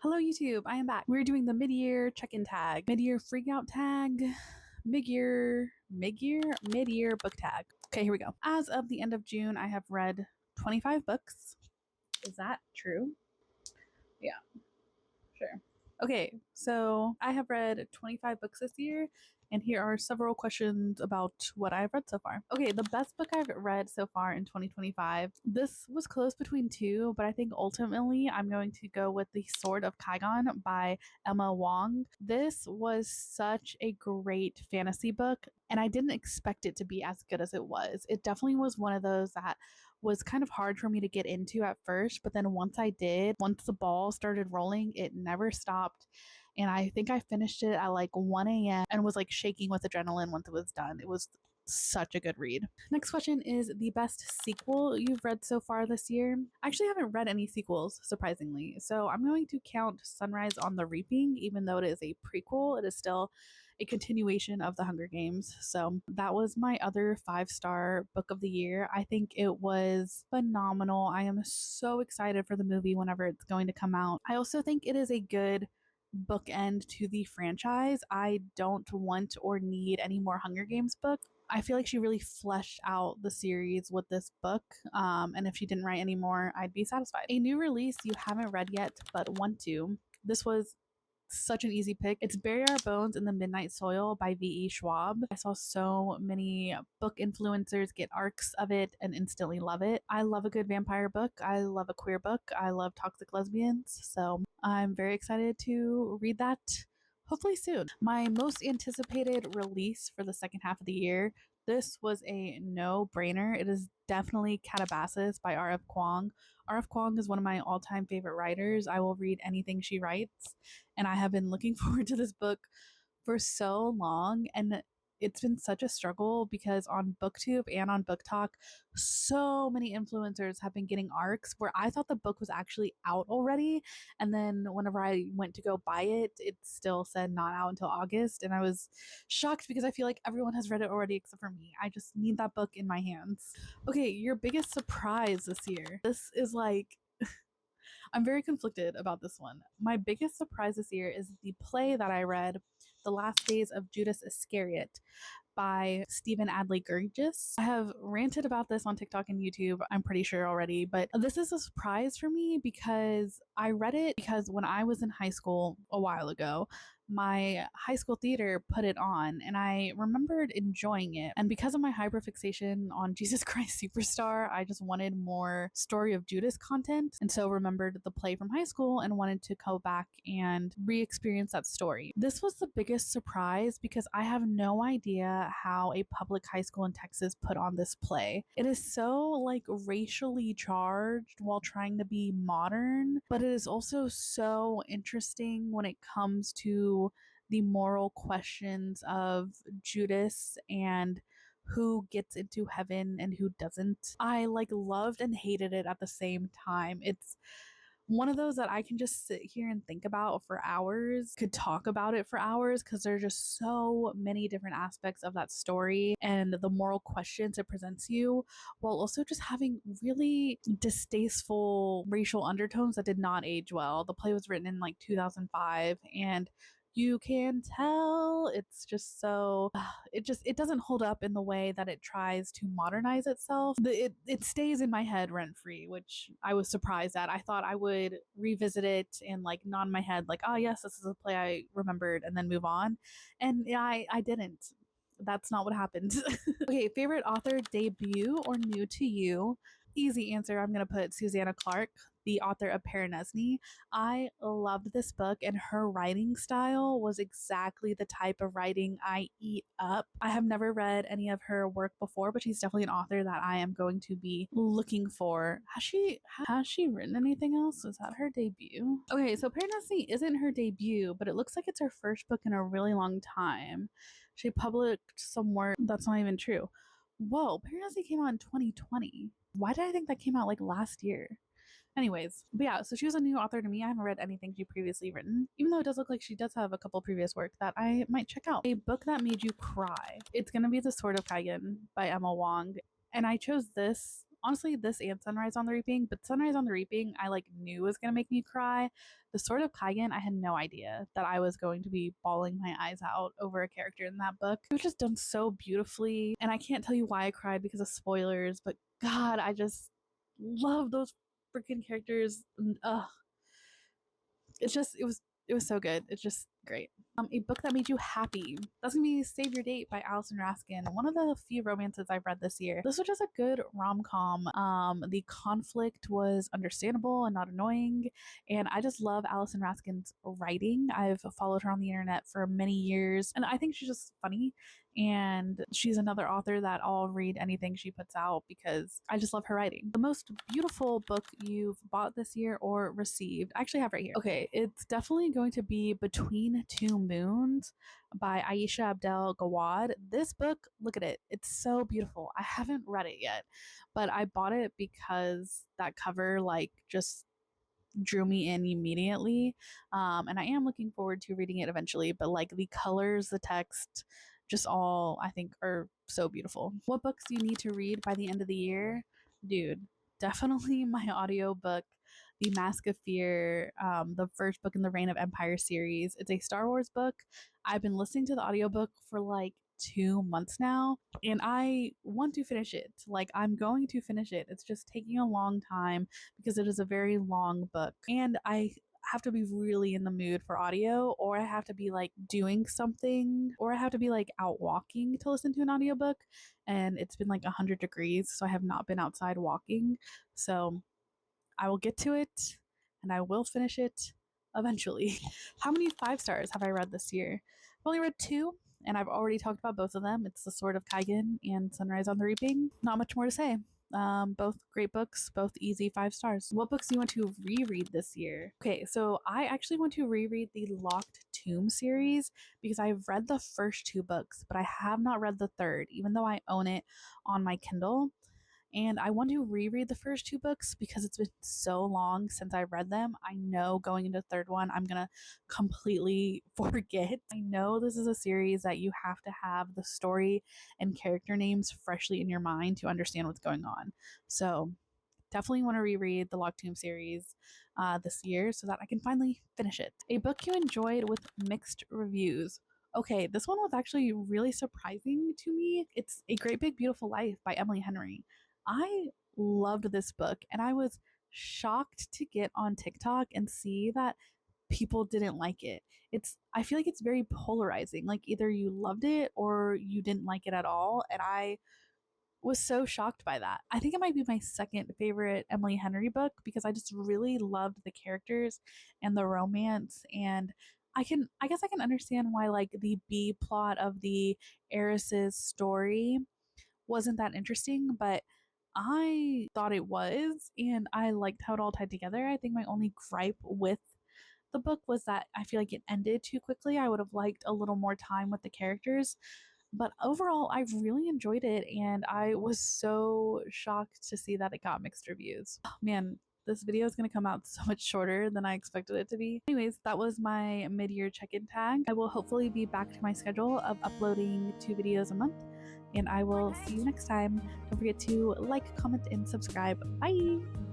Hello YouTube, I am back. We're doing the mid-year check-in tag, mid-year freak-out tag, mid-year book tag. Okay, here we go. As of the end of June, I have read 25 books. Is that true? Yeah, sure. Okay, so I have read 25 books this year, and here are several questions about what I've read so far. Okay, the best book I've read so far in 2025. This was close between two, but I think ultimately I'm going to go with The Sword of Kaigon by Emma Wong. This was such a great fantasy book, and I didn't expect it to be as good as it was. It definitely was one of those that was kind of hard for me to get into at first, but then once I did, once the ball started rolling, it never stopped. And I think I finished it at like 1 a.m. and was like shaking with adrenaline once it was done. It was such a good read. Next question is the best sequel you've read so far this year. I actually haven't read any sequels, surprisingly. So I'm going to count Sunrise on the Reaping, even though it is a prequel. It is still a continuation of the Hunger Games. So that was my other 5-star book of the year. I think it was phenomenal. I am so excited for the movie whenever it's going to come out. I also think it is a good bookend to the franchise. I don't want or need any more Hunger Games book. I feel like she really fleshed out the series with this book, and if she didn't write any more, I'd be satisfied. A new release you haven't read yet but want to. This was such an easy pick. It's Bury Our Bones in the Midnight Soil by V.E. Schwab. I saw so many book influencers get arcs of it and instantly love it. I love a good vampire book. I love a queer book. I love toxic lesbians. So I'm very excited to read that hopefully soon. My most anticipated release for the second half of the year. This was a no-brainer. It is definitely Calabasas by R.F. Kuang. R.F. Kuang is one of my all-time favorite writers. I will read anything she writes, and I have been looking forward to this book for so long, and it's been such a struggle because on booktube and on book talk, so many influencers have been getting arcs where I thought the book was actually out already, and then whenever I went to go buy it, it still said not out until August, and I was shocked because I feel like everyone has read it already except for me. I just need that book in my hands. Okay, your biggest surprise this year. This is like I'm very conflicted about this one. My biggest surprise this year is the play that I read, The Last Days of Judas Iscariot by Stephen Adly Gurgis. I have ranted about this on TikTok and YouTube, I'm pretty sure already, but this is a surprise for me because I read it because when I was in high school a while ago, my high school theater put it on and I remembered enjoying it. And because of my hyperfixation on Jesus Christ Superstar, I just wanted more Story of Judas content. And so remembered the play from high school and wanted to go back and re-experience that story. This was the biggest surprise because I have no idea how a public high school in Texas put on this play. It is so like racially charged while trying to be modern, but it is also so interesting when it comes to the moral questions of Judas and who gets into heaven and who doesn't. I like loved and hated it at the same time. It's one of those that I can just sit here and think about for hours, could talk about it for hours because there's just so many different aspects of that story and the moral questions it presents you, while also just having really distasteful racial undertones that did not age well. The play was written in like 2005 and you can tell it's just so it doesn't hold up in the way that it tries to modernize itself. It stays in my head rent free, which I was surprised at. I thought I would revisit it and like nod my head like, oh yes, this is a play I remembered, and then move on. And yeah, I didn't. That's not what happened. Okay, favorite author debut or new to you? Easy answer. I'm going to put Susanna Clark, the author of Paranesny. I loved this book, and her writing style was exactly the type of writing I eat up. I have never read any of her work before, but she's definitely an author that I am going to be looking for. Has she written anything else? Is that her debut? Okay, so Paranesny isn't her debut, but it looks like it's her first book in a really long time. She published some work that's not even true. Whoa, Paranesny came out in 2020. Why did I think that came out like last year? Anyways, but yeah, so she was a new author to me. I haven't read anything she previously written, even though it does look like she does have a couple previous work that I might check out. A book that made you cry. It's gonna be The Sword of Kaigon by Emma Wong. And I chose this honestly, this and Sunrise on the Reaping, but Sunrise on the Reaping I like knew was gonna make me cry. The Sword of Kaigen, I had no idea that I was going to be bawling my eyes out over a character in that book. It was just done so beautifully, and I can't tell you why I cried because of spoilers, but God, I just love those freaking characters. It was so good. It's just great. A book that made you happy. That's gonna be Save Your Date by Alison Raskin. One of the few romances I've read this year. This was just a good rom-com. The conflict was understandable and not annoying, and I just love Alison Raskin's writing. I've followed her on the internet for many years, and I think she's just funny. And she's another author that I'll read anything she puts out because I just love her writing. The most beautiful book you've bought this year or received, I actually have right here. Okay, it's definitely going to be Between Two Moons by Aisha Abdel Gawad. This book, look at it. It's so beautiful. I haven't read it yet, but I bought it because that cover like just drew me in immediately. And I am looking forward to reading it eventually, but like the colors, the text, just all I think are so beautiful. What books do you need to read by the end of the year? Dude, definitely my audiobook, The Mask of Fear, the first book in the Reign of Empire series. It's a Star Wars book. I've been listening to the audiobook for like 2 months now, and I want to finish it. Like, I'm going to finish it. It's just taking a long time because it is a very long book, and I have to be really in the mood for audio, or I have to be like doing something, or I have to be like out walking to listen to an audiobook, and it's been like 100 degrees, so I have not been outside walking. So I will get to it and I will finish it eventually. How many 5 stars have I read this year? I've only read 2, and I've already talked about both of them. It's The Sword of Kaigen and Sunrise on the Reaping. Not much more to say. Both great books, both easy 5 stars. What books do you want to reread this year? Okay, so I actually want to reread the Locked Tomb series because I've read the first 2 books, but I have not read the third, even though I own it on my Kindle. And I want to reread the first 2 books because it's been so long since I read them. I know going into the third one, I'm going to completely forget. I know this is a series that you have to have the story and character names freshly in your mind to understand what's going on. So definitely want to reread the Locked Tomb series this year so that I can finally finish it. A book you enjoyed with mixed reviews. Okay, this one was actually really surprising to me. It's A Great Big Beautiful Life by Emily Henry. I loved this book, and I was shocked to get on TikTok and see that people didn't like it. I feel like it's very polarizing. Like either you loved it or you didn't like it at all, and I was so shocked by that. I think it might be my second favorite Emily Henry book because I just really loved the characters and the romance, and I guess I can understand why like the B plot of the heiress's story wasn't that interesting, but I thought it was, and I liked how it all tied together. I think my only gripe with the book was that I feel like it ended too quickly. I would have liked a little more time with the characters. But overall, I really enjoyed it, and I was so shocked to see that it got mixed reviews. Oh, man, this video is going to come out so much shorter than I expected it to be. Anyways, that was my mid-year check-in tag. I will hopefully be back to my schedule of uploading 2 videos a month, and I will see you next time. Don't forget to like, comment, and subscribe. Bye!